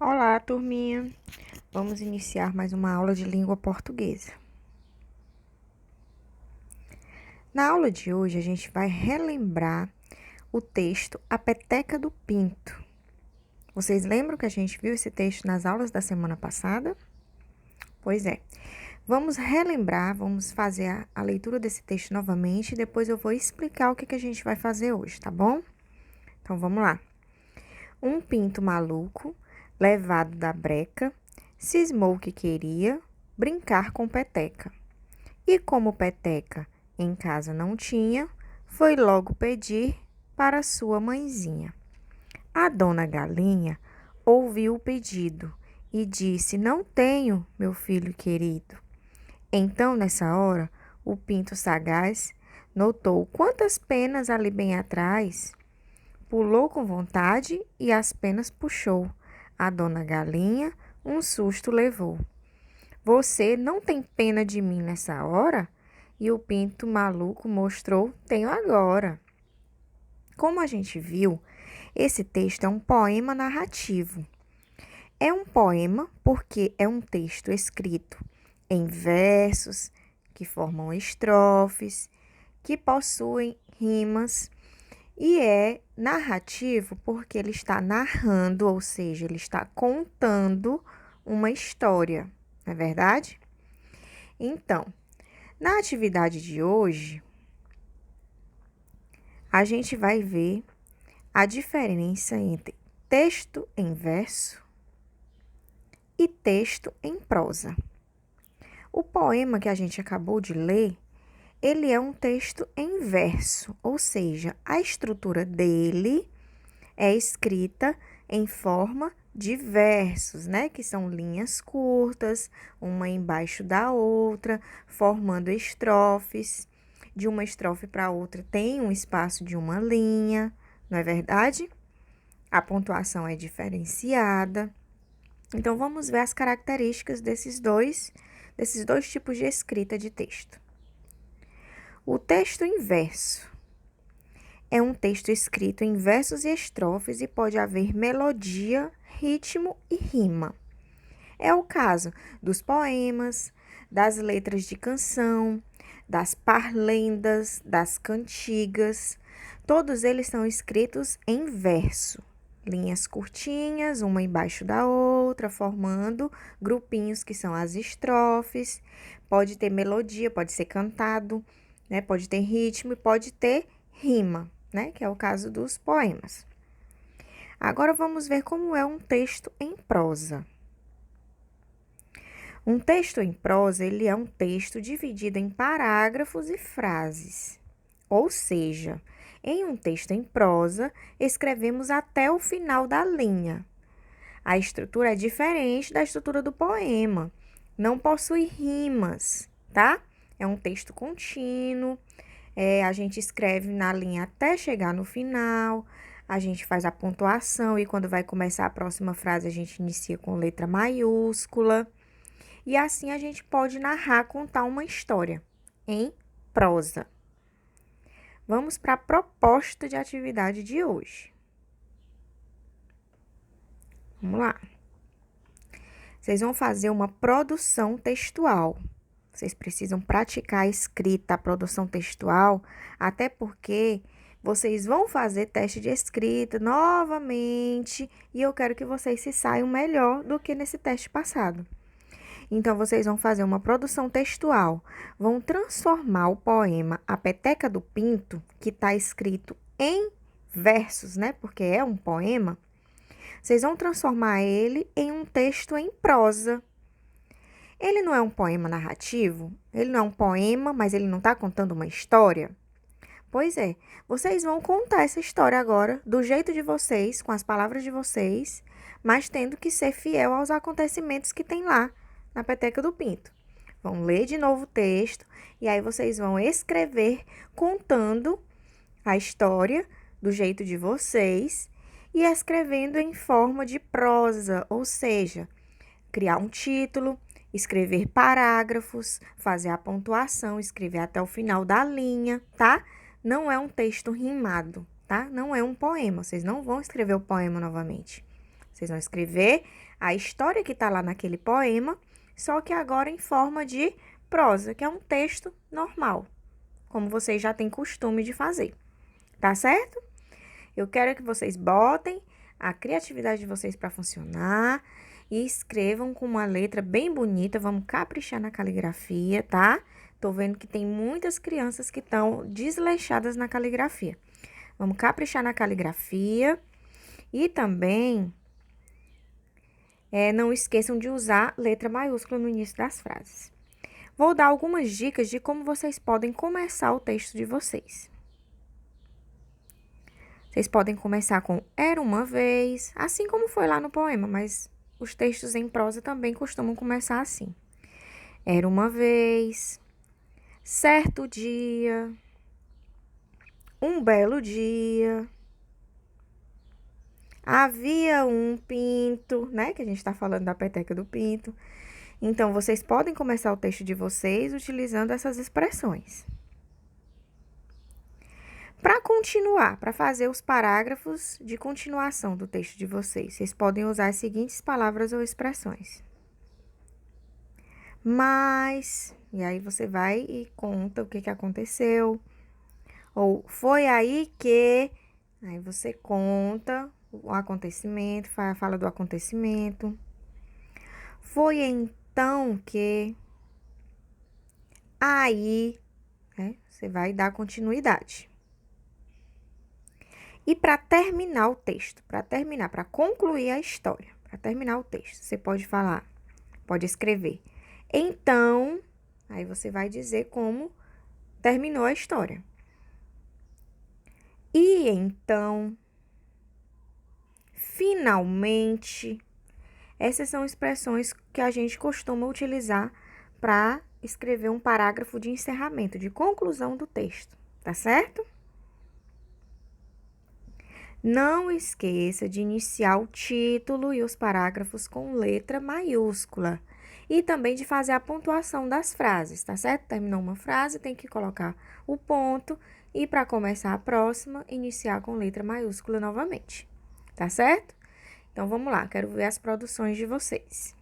Olá, turminha. Vamos iniciar mais uma aula de língua portuguesa. Na aula de hoje, a gente vai relembrar o texto A Peteca do Pinto. Vocês lembram que a gente viu esse texto nas aulas da semana passada? Pois é. Vamos relembrar, vamos fazer a leitura desse texto novamente e depois eu vou explicar o que a gente vai fazer hoje, tá bom? Então, vamos lá. Um pinto maluco, levado da breca, cismou que queria brincar com Peteca. E como Peteca em casa não tinha, foi logo pedir para sua mãezinha. A dona Galinha ouviu o pedido e disse: Não tenho, meu filho querido. Então, nessa hora, o pinto sagaz notou quantas penas ali bem atrás, pulou com vontade e as penas puxou. A dona Galinha um susto levou. Você não tem pena de mim nessa hora? E o pinto maluco mostrou: Tenho agora. Como a gente viu, esse texto é um poema narrativo. É um poema porque é um texto escrito em versos que formam estrofes, que possuem rimas, e é narrativo porque ele está narrando, ou seja, ele está contando uma história, não é verdade? Então, na atividade de hoje, a gente vai ver a diferença entre texto em verso e texto em prosa. O poema que a gente acabou de ler, ele é um texto em verso, ou seja, a estrutura dele é escrita em forma de versos, né? Que são linhas curtas, uma embaixo da outra, formando estrofes. De uma estrofe para outra tem um espaço de uma linha, não é verdade? A pontuação é diferenciada. Então, vamos ver as características desses dois tipos de escrita de texto. O texto em verso é um texto escrito em versos e estrofes e pode haver melodia, ritmo e rima. É o caso dos poemas, das letras de canção, das parlendas, das cantigas. Todos eles são escritos em verso. Linhas curtinhas, uma embaixo da outra, formando grupinhos que são as estrofes. Pode ter melodia, pode ser cantado, né? Pode ter ritmo e pode ter rima, né? Que é o caso dos poemas. Agora vamos ver como é um texto em prosa. Um texto em prosa, ele é um texto dividido em parágrafos e frases. Ou seja, em um texto em prosa, escrevemos até o final da linha. A estrutura é diferente da estrutura do poema. Não possui rimas, tá? É um texto contínuo. A gente escreve na linha até chegar no final. A gente faz a pontuação e quando vai começar a próxima frase, a gente inicia com letra maiúscula. E assim a gente pode narrar, contar uma história em prosa. Vamos para a proposta de atividade de hoje. Vamos lá. Vocês vão fazer uma produção textual. Vocês precisam praticar a escrita, a produção textual, até porque vocês vão fazer teste de escrita novamente e eu quero que vocês se saiam melhor do que nesse teste passado. Então, vocês vão fazer uma produção textual, vão transformar o poema A Peteca do Pinto, que está escrito em versos, né? Porque é um poema. Vocês vão transformar ele em um texto em prosa. Ele não é um poema narrativo, ele não é um poema, mas ele não está contando uma história. Pois é, vocês vão contar essa história agora do jeito de vocês, com as palavras de vocês, mas tendo que ser fiel aos acontecimentos que tem lá na Peteca do Pinto. Vão ler de novo o texto e aí vocês vão escrever contando a história do jeito de vocês e escrevendo em forma de prosa, ou seja, criar um título, escrever parágrafos, fazer a pontuação, escrever até o final da linha, tá? Não é um texto rimado, tá? Não é um poema, vocês não vão escrever o poema novamente. Vocês vão escrever a história que está lá naquele poema, só que agora em forma de prosa, que é um texto normal, como vocês já têm costume de fazer. Tá certo? Eu quero que vocês botem a criatividade de vocês para funcionar e escrevam com uma letra bem bonita. Vamos caprichar na caligrafia, tá? Tô vendo que tem muitas crianças que estão desleixadas na caligrafia. Vamos caprichar na caligrafia e também não esqueçam de usar letra maiúscula no início das frases. Vou dar algumas dicas de como vocês podem começar o texto de vocês. Vocês podem começar com era uma vez, assim como foi lá no poema, mas os textos em prosa também costumam começar assim. Era uma vez, certo dia, um belo dia, havia um pinto, né? Que a gente tá falando da peteca do pinto. Então, vocês podem começar o texto de vocês utilizando essas expressões. Para continuar, para fazer os parágrafos de continuação do texto de vocês podem usar as seguintes palavras ou expressões. Mas, e aí você vai e conta o que aconteceu. Ou foi aí que, aí você conta o acontecimento, fala do acontecimento. Foi então que, aí, né, você vai dar continuidade. E para terminar o texto, para concluir a história, para terminar o texto, você pode falar, pode escrever. Então, aí você vai dizer como terminou a história. E então, finalmente, essas são expressões que a gente costuma utilizar para escrever um parágrafo de encerramento, de conclusão do texto, tá certo? Não esqueça de iniciar o título e os parágrafos com letra maiúscula. E também de fazer a pontuação das frases, tá certo? Terminou uma frase, tem que colocar o ponto. E para começar a próxima, iniciar com letra maiúscula novamente, tá certo? Então, vamos lá, quero ver as produções de vocês.